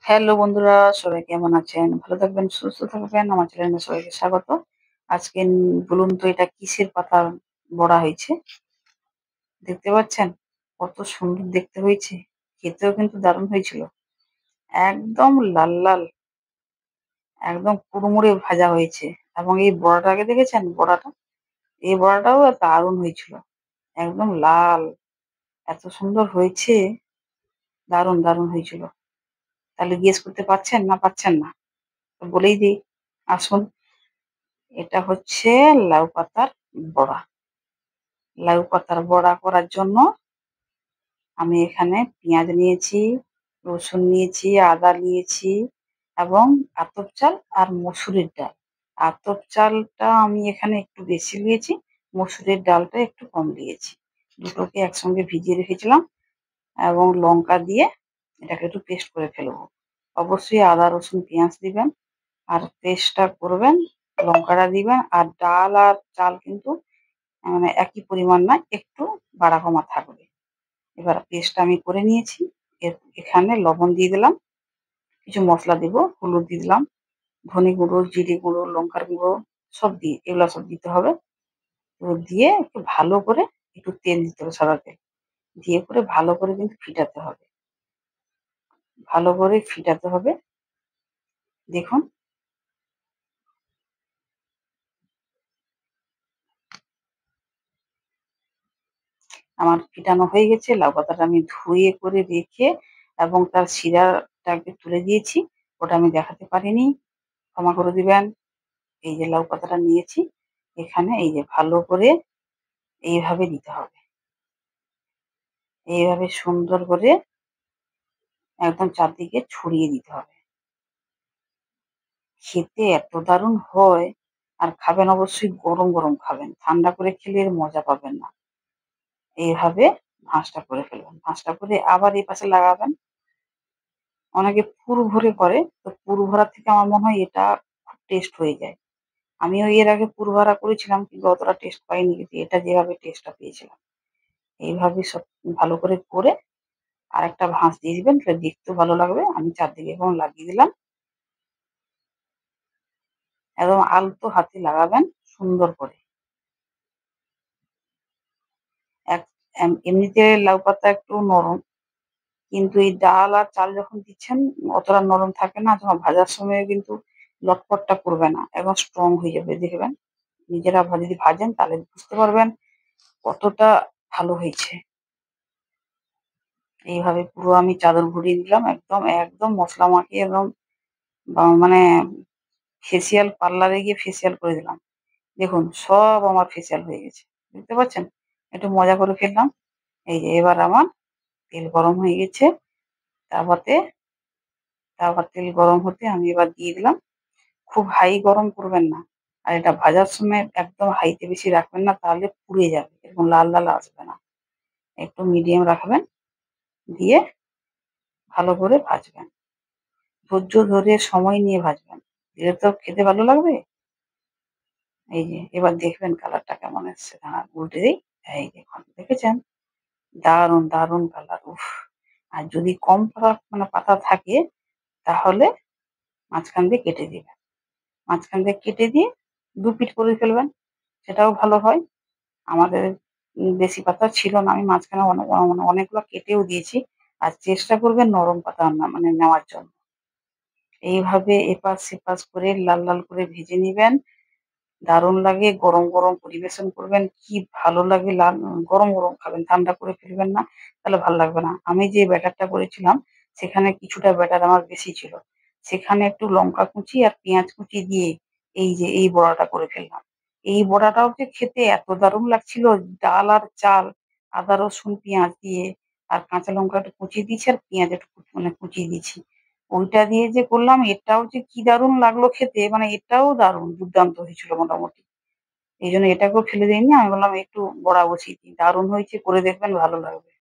Hello বন্ধুরা, সবাই কেমন আছেন? ভালো থাকবেন, সুস্থ থাকবেন। আমার চ্যানেলে সবাইকে স্বাগত। আজকে বলুন তো এটা কিসের পাতার বড়া হয়েছে? দেখতে পাচ্ছেন? কত সুন্দর দেখতে হয়েছে। খেতেও কিন্তু দারুণ হয়েছিল। একদম লাল, লাল, একদম কুড়মুড়ে ভাজা হয়েছে। এবং এই বড়াটাকে দেখেছেন বড়াটা? এই বড়াটাও দারুণ হয়েছিল। একদম লাল। এত সুন্দর হয়েছে, দারুণ, দারুণ হয়েছিল। তাহলে গেস করতে পারছেন না পারছেন না? তো বলেই দিই, আসুন। এটা হচ্ছে লাউ পাতার বড়া। লাউ পাতার বড়া করার জন্য আমি এখানে পেঁয়াজ নিয়েছি, রসুন নিয়েছি, আদা নিয়েছি এবং আতপ চাল আর মসুরির ডাল। আতপ চালটা আমি এখানে একটু বেশি নিয়েছি, মসুরির ডালটা একটু কম দিয়েছি। দুটোকে একসঙ্গে ভিজিয়ে রেখেছিলাম এবং লঙ্কা দিয়ে এটাকে একটু পেস্ট করে ফেলবো। অবশ্যই আদা, রসুন, পেঁয়াজ দিবেন আর পেস্টটা করবেন, লঙ্কাটা দিবেন আর ডাল আর চাল কিন্তু মানে একই পরিমাণ না, একটু বাড়া কমা থাকবে। এবার পেস্টটা আমি করে নিয়েছি। এখানে লবণ দিয়ে দিলাম, কিছু মসলা দিব, হলুদ দিয়ে দিলাম, ধনে গুঁড়ো, জিরে গুঁড়ো, লঙ্কার গুঁড়ো সব দিয়ে এগুলো সব দিতে হবে। তো দিয়ে একটু ভালো করে একটু তেল দিতে হবে, সাদা তেল দিয়ে করে ভালো করে কিন্তু ফিটাতে হবে। ভালো করে ফিটাতে হবে। দেখুন আমার ফিটানো হয়ে গেছে। লাউ পাতাটা আমি ধুয়ে করে রেখে এবং তার শিরাটাকে তুলে দিয়েছি। ওটা আমি দেখাতে পারিনি, ক্ষমা করে দিবেন। এই যে লাউ পাতাটা নিয়েছি, এখানে এই যে ভালো করে এইভাবে দিতে হবে। এইভাবে সুন্দর করে একদম চারদিকে ছড়িয়ে দিতে হবে। খেতে এত দারুণ হয়। আর খাবেন অবশ্যই গরম, গরম খাবেন। ঠান্ডা করে খেলে এর মজা পাবেন না। এইভাবে ভাঁজটা করে ফেলবেন। ভাঁজটা করে আবার এই পাশে লাগাবেন। অনেকে পুর ভরে করে। তো পুর ভরার থেকে আমার মনে হয় এটা খুব টেস্ট হয়ে যায়। আমিও এর আগে পুর ভরা করেছিলাম কিন্তু অতটা টেস্ট পাইনি। কিন্তু এটা যেভাবে টেস্টটা পেয়েছিলাম। এইভাবে সব ভালো করে আরেকটা ভাঁজ দিয়ে দিবেন, তাহলে দেখতেও ভালো লাগবে। আমি চারদিকে এখন লাগিয়ে দিলাম। একদম আলতো হাতে লাগাবেন সুন্দর করে। এক এমনিতে লাউ পাতা একটু নরম, কিন্তু এই ডাল আর চাল যখন দিচ্ছেন অতটা নরম থাকে না। যখন ভাজার সময় কিন্তু লটপটটা করবে না, একদম স্ট্রং হয়ে যাবে দেখবেন। নিজেরা যদি ভাজেন তাহলে বুঝতে পারবেন কতটা ভালো হয়েছে। এইভাবে পুরো আমি চাদর ঘুরিয়ে দিলাম, একদম একদম মশলা মাখিয়ে একদম মানে ফেসিয়াল পার্লারে গিয়ে ফেসিয়াল করে দিলাম। দেখুন সব আমার ফেসিয়াল হয়ে গেছে। দেখতে পাচ্ছেন? একটু মজা করে ফেললাম। এই যে এবার আমার তেল গরম হয়ে গেছে। তাওয়াতে তারপর তেল গরম হতে আমি এবার দিয়ে দিলাম। খুব হাই গরম করবেন না। আর এটা ভাজার সময় একদম হাইতে বেশি রাখবেন না, তাহলে পুড়ে যাবে। এরকম লাল, লাল আসবে না। একটু মিডিয়াম রাখবেন। দিয়ে ভালো করে ভাজবেন। ধৈর্য ধরে সময় নিয়ে ভাজবেন। দিলে তো খেতে ভালো লাগবে। এই যে এবার দেখবেন কালারটা কেমন এসছে। দাঁড়ান উল্টে দেই। এই দেখুন, দেখেছেন? দারুণ, দারুণ কালার। উফ! আর যদি কম পাতা থাকে তাহলে মাঝখান দিয়ে কেটে দিবেন। মাঝখান দিয়ে কেটে দিয়ে ২ পিঠ করে ফেলবেন। সেটাও ভালো হয়। আমাদের বেশি পাতা ছিল না। আমি মাঝখানে অনেকগুলো কেটেও দিয়েছি। আর চেষ্টা করবেন নরম পাতা নেওয়ার জন্য। এইভাবে এপাশ-সেপাশ করে লাল, লাল করে ভেজে নিবেন। দারুণ লাগে। গরম, গরম পরিবেশন করবেন। কি ভালো লাগে গরম, গরম খাবেন। ঠান্ডা করে ফেলবেন না, তাহলে ভাল লাগবে না। আমি যে ব্যাটারটা করেছিলাম সেখানে কিছুটা ব্যাটার আমার বেশি ছিল। সেখানে একটু লঙ্কা কুচি আর পেঁয়াজ কুচি দিয়ে এই যে এই বড়াটা করে ফেললাম। এই বড়াটাও যে খেতে এত দারুণ লাগছিল, ডাল আর চাল, আদা, রসুন, পেঁয়াজ দিয়ে আর কাঁচা লঙ্কা একটু কুচিয়ে দিয়েছি আর পেঁয়াজ একটু কুচিয়ে দিয়েছি। ওইটা দিয়ে যে করলাম এটাও যে কি দারুণ লাগলো খেতে, মানে এটাও দারুণ দুর্দান্ত হয়েছিল মোটামুটি। এইজন্য এটাকেও ফেলে দেইনি। আমি বললাম একটু বড়া বসিয়ে দিই। দারুণ হয়েছে, করে দেখবেন ভালো লাগবে।